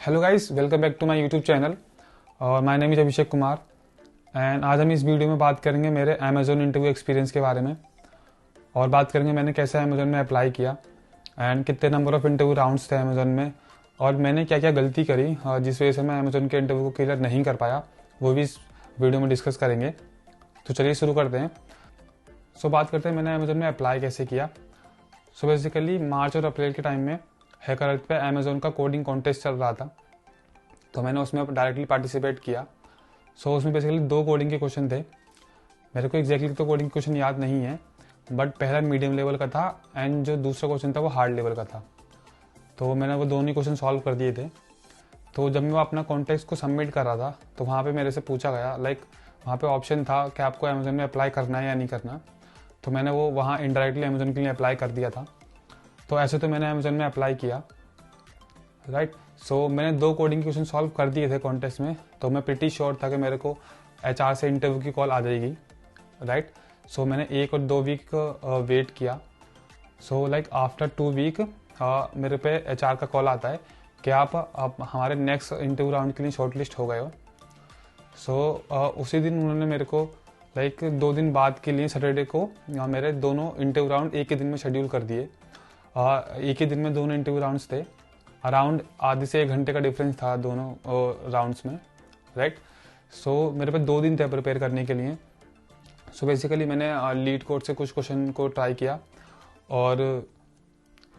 Hello guys, welcome back to my YouTube channel और my name is Abhishek Kumar. And आज हम इस वीडियो में बात करेंगे मेरे अमेज़ोन इंटरव्यू एक्सपीरियंस के बारे में और बात करेंगे मैंने कैसे अमेज़ोन में अप्लाई किया एंड कितने नंबर ऑफ इंटरव्यू राउंड्स थे अमेज़ोन में और मैंने क्या क्या गलती करी जिस वजह से मैं अमेज़ोन के इंटरव्यू को क्लियर नहीं कर पाया, वो भी इस वीडियो में डिस्कस करेंगे। तो चलिए शुरू करते हैं। बात करते हैं मैंने अमेज़ोन में अप्लाई कैसे किया। बेसिकली मार्च और अप्रैल के टाइम में हैकर पे अमेज़ोन का कोडिंग कॉन्टेस्ट चल रहा था, तो मैंने उसमें डायरेक्टली पार्टिसिपेट किया। उसमें बेसिकली 2 कोडिंग के क्वेश्चन थे। मेरे को एग्जैक्टली तो कोडिंग क्वेश्चन याद नहीं है, बट पहला मीडियम लेवल का था एंड जो दूसरा क्वेश्चन था वो हार्ड लेवल का था। तो मैंने वो दोनों ही क्वेश्चन सॉल्व कर दिए थे। तो जब मैं अपना कॉन्टेस्ट को सबमिट कर रहा था तो वहाँ पे मेरे से पूछा गया, वहाँ पे ऑप्शन था कि आपको अमेज़ोन में अप्लाई करना है या नहीं करना। तो मैंने वो वहाँ इनडायरेक्टली अमेज़ोन के लिए अप्लाई कर दिया था। तो ऐसे तो मैंने अमेज़ोन में अप्लाई किया, राइट। मैंने 2 कोडिंग क्वेश्चन सॉल्व कर दिए थे कॉन्टेस्ट में, तो मैं प्रिटी श्योर था कि मेरे को एचआर से इंटरव्यू की कॉल आ जाएगी, राइट। मैंने 1 और 2 वीक वेट किया। आफ्टर 2 वीक मेरे पे एचआर का कॉल आता है कि आप हमारे नेक्स्ट इंटरव्यू राउंड के लिए शॉर्टलिस्ट हो गए हो। उसी दिन उन्होंने मेरे को 2 दिन बाद के लिए सैटरडे को मेरे दोनों इंटरव्यू राउंड एक ही दिन में शेड्यूल कर दिए। एक ही दिन में दोनों इंटरव्यू राउंड्स थे। अराउंड आधे से 1 घंटे का डिफरेंस था दोनों राउंड्स में, राइट। मेरे पे 2 दिन थे प्रिपेयर करने के लिए। बेसिकली मैंने लीड कोड से कुछ क्वेश्चन को ट्राई किया और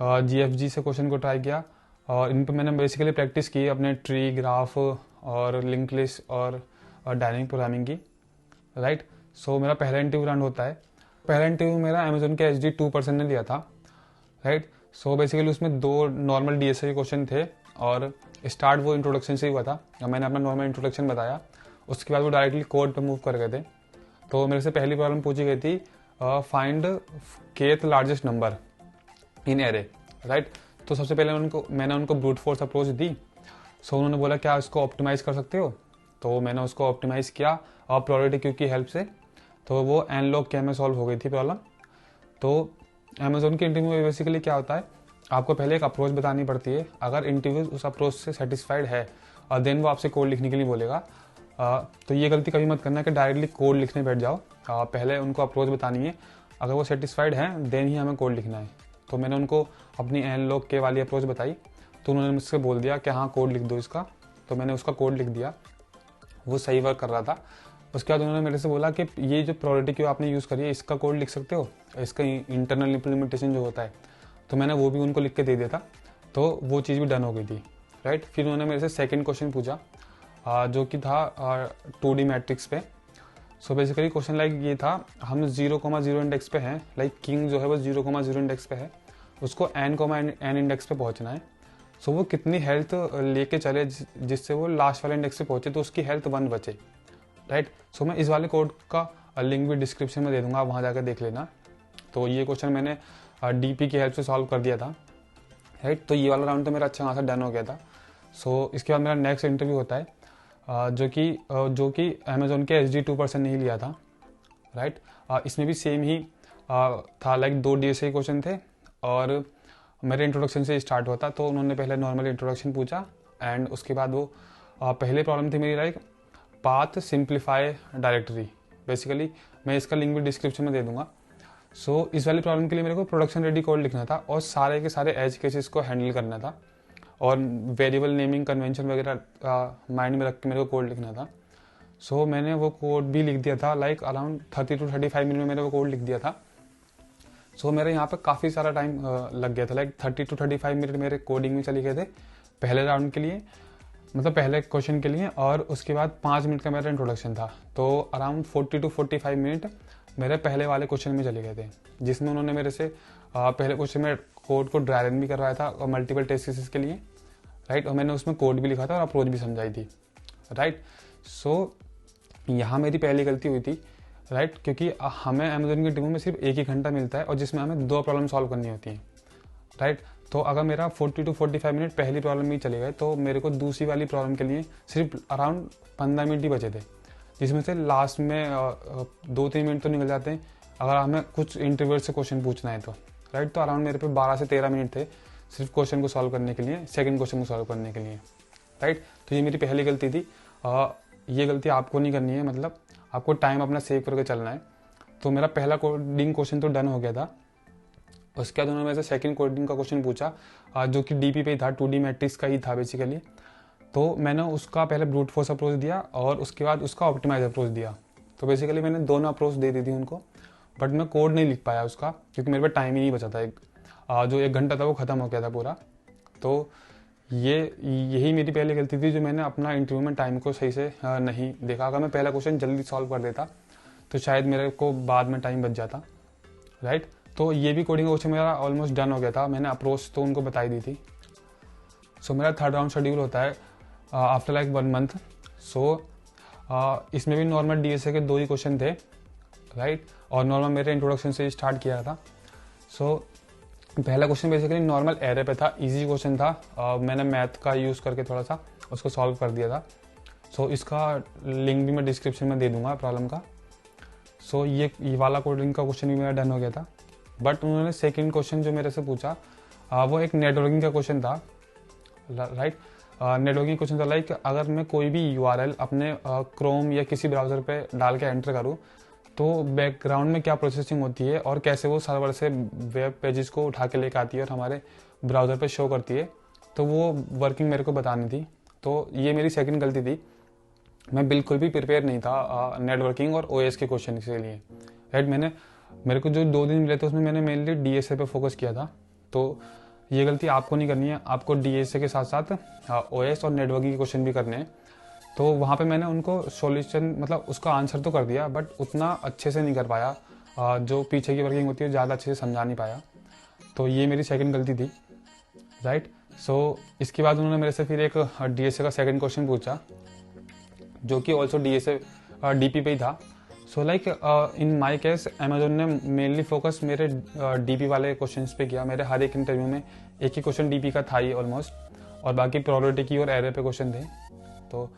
जीएफजी से क्वेश्चन को ट्राई किया और इन पर मैंने बेसिकली प्रैक्टिस की अपने ट्री, ग्राफ और लिंक लिस्ट और डायनेमिक प्रोग्रामिंग की, राइट। मेरा पहला इंटरव्यू राउंड होता है। पहला इंटरव्यू मेरा अमेज़ोन के HD 2% ने लिया था, राइट। बेसिकली उसमें 2 नॉर्मल DSA के क्वेश्चन थे और स्टार्ट वो इंट्रोडक्शन से ही हुआ था। मैंने अपना नॉर्मल इंट्रोडक्शन बताया, उसके बाद वो डायरेक्टली कोड पे मूव कर गए थे। तो मेरे से पहली प्रॉब्लम पूछी गई थी, find kth largest number in array, right. तो सबसे पहले मैंने उनको ब्रूट फोर्स अप्रोच दी। उन्होंने बोला क्या इसको ऑप्टिमाइज़ कर सकते हो। तो मैंने उसको ऑप्टिमाइज़ किया और प्रोबेबिलिटी क्यू की हेल्प से। तो वो एनलॉग के में सॉल्व हो गई थी प्रॉब्लम। तो अमेज़ोन के इंटरव्यू में बेसिकली क्या होता है, आपको पहले एक अप्रोच बतानी पड़ती है। अगर इंटरव्यू उस अप्रोच से सेटिस्फाइड है और देन वो आपसे कोड लिखने के लिए बोलेगा। तो ये गलती कभी मत करना कि डायरेक्टली कोड लिखने बैठ जाओ। पहले उनको अप्रोच बतानी है, अगर वो सेटिस्फाइड है देन ही हमें कोड लिखना है। तो मैंने उनको अपनी एनलॉग के वाली अप्रोच बताई, तो उन्होंने मुझसे बोल दिया कि हाँ कोड लिख दो इसका। तो मैंने उसका कोड लिख दिया, वो सही वर्क कर रहा था। उसके बाद उन्होंने मेरे से बोला कि ये जो प्रोबेबिलिटी क्यू आपने यूज़ करी है इसका कोड लिख सकते हो, इसका इंटरनल इम्प्लीमेंटेशन जो होता है। तो मैंने वो भी उनको लिख के दे दिया था, तो वो चीज़ भी डन हो गई थी, राइट। फिर उन्होंने मेरे से सेकंड क्वेश्चन पूछा जो कि था 2D मैट्रिक्स पे। बेसिकली क्वेश्चन ये था, हम 0,0 इंडेक्स पे हैं, किंग जो है वो 0,0 इंडेक्स पे है, उसको n इंडेक्स पे पहुंचना है। वो कितनी हेल्थ लेके चले जिससे वो लास्ट वाले इंडेक्स पे पहुंचे तो उसकी हेल्थ 1 बचे, राइट। मैं इस वाले कोड का लिंक भी डिस्क्रिप्शन में दे दूंगा, आप वहाँ जाकर देख लेना। तो ये क्वेश्चन मैंने DP की हेल्प से सॉल्व कर दिया था, राइट। तो ये वाला राउंड तो मेरा अच्छा खासा डन हो गया था। इसके बाद मेरा नेक्स्ट इंटरव्यू होता है जो कि अमेज़ोन के HD 2% ने ही लिया था, राइट। इसमें भी सेम ही था, 2 DSA क्वेश्चन थे और मेरे इंट्रोडक्शन से स्टार्ट होता। तो उन्होंने पहले नॉर्मल इंट्रोडक्शन पूछा एंड उसके बाद वो पहले प्रॉब्लम थी मेरी पाथ सिंप्लीफाई डायरेक्टरी। बेसिकली मैं इसका लिंक भी डिस्क्रिप्शन में दे दूंगा। इस वाली प्रॉब्लम के लिए मेरे को प्रोडक्शन रेडी कोड लिखना था और सारे के सारे एज केसेस को हैंडल करना था और वेरिएबल नेमिंग कन्वेंशन वगैरह माइंड में रख के मेरे को कोड लिखना था। मैंने वो कोड भी लिख दिया था, अराउंड 30 to 35 मिनट में मैंने वो कोड लिख दिया था। मेरे यहाँ पे काफ़ी सारा टाइम लग गया था, 30 to 35 मिनट मेरे कोडिंग में चले गए थे पहले राउंड के लिए, मतलब पहले क्वेश्चन के लिए। और उसके बाद 5 मिनट का मेरा इंट्रोडक्शन था, तो अराउंड 40 to 45 मिनट मेरे पहले वाले क्वेश्चन में चले गए थे, जिसमें उन्होंने मेरे से पहले क्वेश्चन में कोड को ड्राई रन भी करवाया था और मल्टीपल टेस्ट केसेस के लिए, राइट। और मैंने उसमें कोड भी लिखा था और अप्रोच भी समझाई थी, राइट। यहाँ मेरी पहली गलती हुई थी, राइट, क्योंकि हमें अमेज़न की टीमों में सिर्फ 1 ही घंटा मिलता है और जिसमें हमें 2 प्रॉब्लम सॉल्व करनी होती हैं, राइट। तो अगर मेरा 40 to 45 मिनट पहली प्रॉब्लम में ही चले गए तो मेरे को दूसरी वाली प्रॉब्लम के लिए सिर्फ अराउंड 15 मिनट ही बचे थे, जिसमें से लास्ट में 2-3 मिनट तो निकल जाते हैं अगर हमें कुछ इंटरव्यू से क्वेश्चन पूछना है तो, राइट। तो अराउंड मेरे पे 12 से 13 मिनट थे सिर्फ क्वेश्चन को सॉल्व करने के लिए, सेकंड क्वेश्चन को सॉल्व करने के लिए, राइट। तो ये मेरी पहली गलती थी। ये गलती आपको नहीं करनी है, मतलब आपको टाइम अपना सेव करके चलना है। तो मेरा पहला कोडिंग क्वेश्चन तो डन हो गया था। उसके बाद उन्होंने मेरे से सेकंड कोडिंग का क्वेश्चन पूछा, जो कि डीपी पे ही था, 2D मैट्रिक्स का ही था बेसिकली। तो मैंने उसका पहले ब्रूट फोर्स अप्रोच दिया और उसके बाद उसका ऑप्टिमाइज अप्रोच दिया। तो बेसिकली मैंने दोनों अप्रोच दे दी थी उनको, बट मैं कोड नहीं लिख पाया उसका, क्योंकि मेरे पास टाइम ही नहीं बचा था। जो 1 घंटा था वो ख़त्म हो गया था पूरा। तो यही मेरी पहली गलती थी, जो मैंने अपना इंटरव्यू में टाइम को सही से नहीं देखा। अगर मैं पहला क्वेश्चन जल्दी सॉल्व कर देता तो शायद मेरे को बाद में टाइम बच जाता, राइट। तो ये भी कोडिंग क्वेश्चन मेरा ऑलमोस्ट डन हो गया था। मैंने अप्रोच तो उनको बता ही दी थी। सो मेरा 3rd राउंड शेड्यूल होता है आफ्टर लाइक 1 मंथ। इसमें भी नॉर्मल DSA के 2 ही क्वेश्चन थे, राइट। और नॉर्मल मेरे इंट्रोडक्शन से स्टार्ट किया था। पहला क्वेश्चन बेसिकली नॉर्मल एरे पे था, इजी क्वेश्चन था। मैंने मैथ का यूज़ करके थोड़ा सा उसको सॉल्व कर दिया था। इसका लिंक भी मैं डिस्क्रिप्शन में दे दूंगा प्रॉब्लम का। ये वाला कोडिंग का क्वेश्चन भी मेरा डन हो गया था। बट उन्होंने सेकंड क्वेश्चन जो मेरे से पूछा, वो एक नेटवर्किंग का क्वेश्चन था, राइट। नेटवर्किंग क्वेश्चन था लाइक, अगर मैं कोई भी URL अपने क्रोम या किसी ब्राउज़र पे डाल के एंटर करूँ तो बैकग्राउंड में क्या प्रोसेसिंग होती है और कैसे वो सर्वर से वेब पेजेस को उठा के लेकर आती है और हमारे ब्राउज़र पे शो करती है। तो वो वर्किंग मेरे को बतानी थी। तो ये मेरी सेकंड गलती थी। मैं बिल्कुल भी प्रिपेयर नहीं था नेटवर्किंग और OS के क्वेश्चन के लिए, राइट। मेरे को जो 2 दिन मिले थे उसमें मैंने मेनली DSA पे फोकस किया था। तो ये गलती आपको नहीं करनी है। आपको DSA के साथ साथ OS और नेटवर्किंग के क्वेश्चन भी करने हैं। तो वहाँ पे मैंने उनको सॉल्यूशन, मतलब उसका आंसर तो कर दिया, बट उतना अच्छे से नहीं कर पाया। जो पीछे की वर्किंग होती है ज़्यादा अच्छे से समझा नहीं पाया। तो ये मेरी सेकंड गलती थी, राइट। इसके बाद उन्होंने मेरे से फिर एक DSA का सेकंड क्वेश्चन पूछा, जो कि ऑल्सो DSA DP पे ही था। इन माई केस अमेजोन ने मेनली फोकस मेरे DP वाले क्वेश्चंस पे किया। मेरे हर एक इंटरव्यू में एक ही क्वेश्चन DP का था ही ऑलमोस्ट, और बाकी प्रोबेबिलिटी की और एरे पे क्वेश्चन थे। तो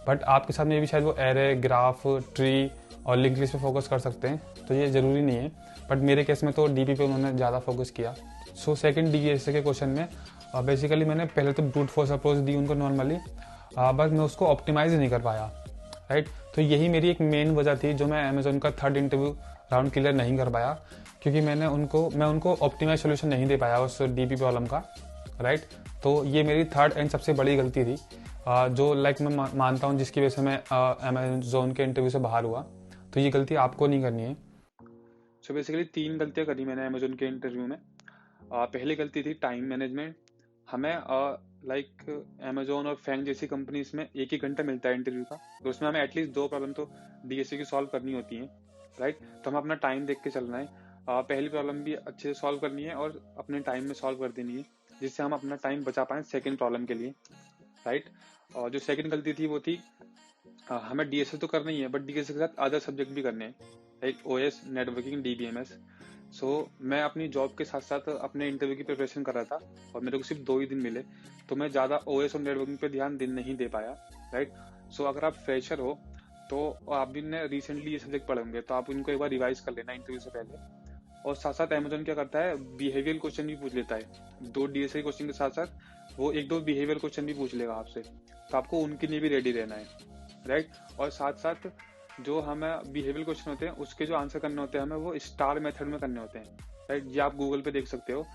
बट आपके साथ में भी शायद वो एरे, ग्राफ, ट्री और लिंक लिस्ट पे फोकस कर सकते हैं, तो ये ज़रूरी नहीं है। बट मेरे केस में तो DP पे उन्होंने ज़्यादा फोकस किया। सेकंड DSA के क्वेश्चन में बेसिकली मैंने पहले तो ब्रूट फोर्स अप्रोच दी उनको नॉर्मली, बट मैं उसको ऑप्टिमाइज नहीं कर पाया, राइट। तो यही मेरी एक मेन वजह थी जो मैं अमेजोन का 3rd इंटरव्यू राउंड क्लियर नहीं कर पाया, क्योंकि मैं उनको ऑप्टिमाइज सोल्यूशन नहीं दे पाया उस DP प्रॉब्लम का, राइट। तो ये मेरी 3rd एंड सबसे बड़ी गलती थी, जो लाइक मैं मानता हूँ जिसकी वजह से मैं अमेजोन के इंटरव्यू से बाहर हुआ। तो ये गलती आपको नहीं करनी है। बेसिकली 3 गलतियाँ करी मैंने अमेजोन के इंटरव्यू में। पहली गलती थी टाइम मैनेजमेंट। हमें लाइक अमेजोन और फैंग जैसी कंपनीज में 1 घंटा मिलता है इंटरव्यू का, तो उसमें हमें एटलीस्ट 2 प्रॉब्लम तो DSA की सॉल्व करनी होती हैं, राइट। तो हमें अपना टाइम देख के चलना है। पहली प्रॉब्लम भी अच्छे से सॉल्व करनी है और अपने टाइम में सॉल्व कर देनी है, जिससे हम अपना टाइम बचा पाएँ सेकेंड प्रॉब्लम के लिए, राइट। और जो सेकेंड गलती थी वो थी, हमें DSA तो करना ही है, बट DSA के साथ अदर सब्जेक्ट भी करने हैं, लाइक OS, नेटवर्किंग, DBMS। मैं अपनी जॉब के साथ साथ अपने इंटरव्यू की प्रिपरेशन कर रहा था, और मेरे को सिर्फ 2 ही दिन मिले, तो मैं ज़्यादा OS और नेटवर्किंग पे ध्यान नहीं दे पाया, राइट। अगर आप फ्रेशर हो तो आप भी ने रिसेंटली ये सब्जेक्ट पढ़े होंगे, तो आप इनको एक बार रिवाइज कर लेना इंटरव्यू से पहले। और साथ साथ अमेजोन क्या करता है, बिहेवियर क्वेश्चन भी पूछ लेता है। 2 DSA क्वेश्चन के साथ साथ वो 1-2 बिहेवियर क्वेश्चन भी पूछ लेगा आपसे, तो आपको उनके लिए भी रेडी रहना है, राइट। और साथ साथ जो हमें बिहेवियर क्वेश्चन होते हैं उसके जो आंसर करने होते हैं हमें वो स्टार मेथड में करने होते हैं, राइट। ये आप गूगल पे देख सकते हो।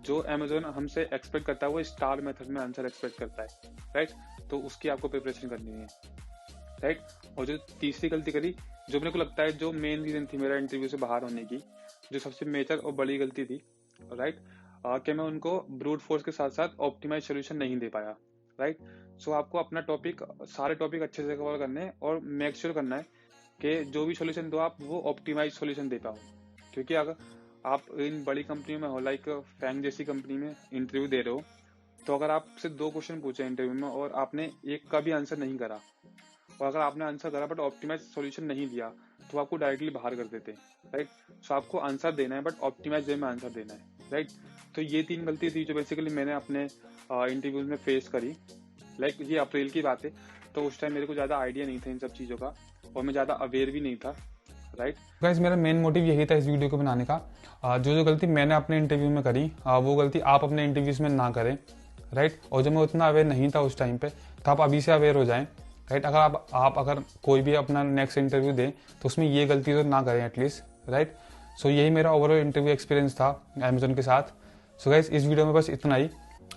जो अमेजोन हमसे एक्सपेक्ट करता है वो स्टार मेथड में आंसर एक्सपेक्ट करता है, राइट। तो उसकी आपको प्रिपरेशन करनी है, राइट। और जो तीसरी गलती करी, जो मेरे को लगता है जो मेन रीजन थी मेरा इंटरव्यू से बाहर होने की, जो सबसे मेजर और बड़ी गलती थी, राइट, कि मैं उनको ब्रूट फोर्स के साथ साथ ऑप्टिमाइज सोल्यूशन नहीं दे पाया, राइट। आपको अपना सारे टॉपिक अच्छे से कवर करने हैं और मेक श्योर करना है कि जो भी सोल्यूशन दो आप वो ऑप्टिमाइज सोल्यूशन दे पाओ। क्योंकि अगर आप इन बड़ी कंपनी में हो, लाइक फैंग जैसी कंपनी में इंटरव्यू दे रहे हो, तो अगर आपसे 2 क्वेश्चन पूछे इंटरव्यू में और आपने एक का भी आंसर नहीं करा, और अगर आपने आंसर करा बट ऑप्टिमाइज सॉल्यूशन नहीं दिया, तो आपको डायरेक्टली बाहर कर देते, राइट। आपको आंसर देना है बट ऑप्टिमाइज वे में आंसर देना है, राइट। तो ये 3 गलती थी जो बेसिकली मैंने अपने इंटरव्यूज में फेस करी। लाइक ये अप्रैल की बात है, तो उस टाइम मेरे को ज्यादा आइडिया नहीं था इन सब चीजों का, और मैं ज्यादा अवेयर भी नहीं था, राइट। गाइस मेरा मेन मोटिव यही था इस वीडियो को बनाने का। जो गलती मैंने अपने इंटरव्यू में करी, वो गलती आप अपने इंटरव्यूज में ना करें, राइट। और जब मैं उतना अवेयर नहीं था उस टाइम पे, तो आप अभी से अवेयर हो जाएं, राइट। अगर कोई भी अपना नेक्स्ट इंटरव्यू दें तो उसमें ये गलती तो ना करें एटलीस्ट, राइट। सो यही मेरा ओवरऑल इंटरव्यू एक्सपीरियंस था अमेजोन के साथ। सो गाइस इस वीडियो में बस इतना ही,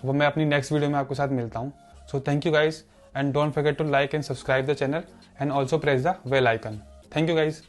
वो मैं अपनी नेक्स्ट वीडियो में आपके साथ मिलता हूँ। So thank you guys, and don't forget to like and subscribe the channel and also press the bell icon. Thank you guys.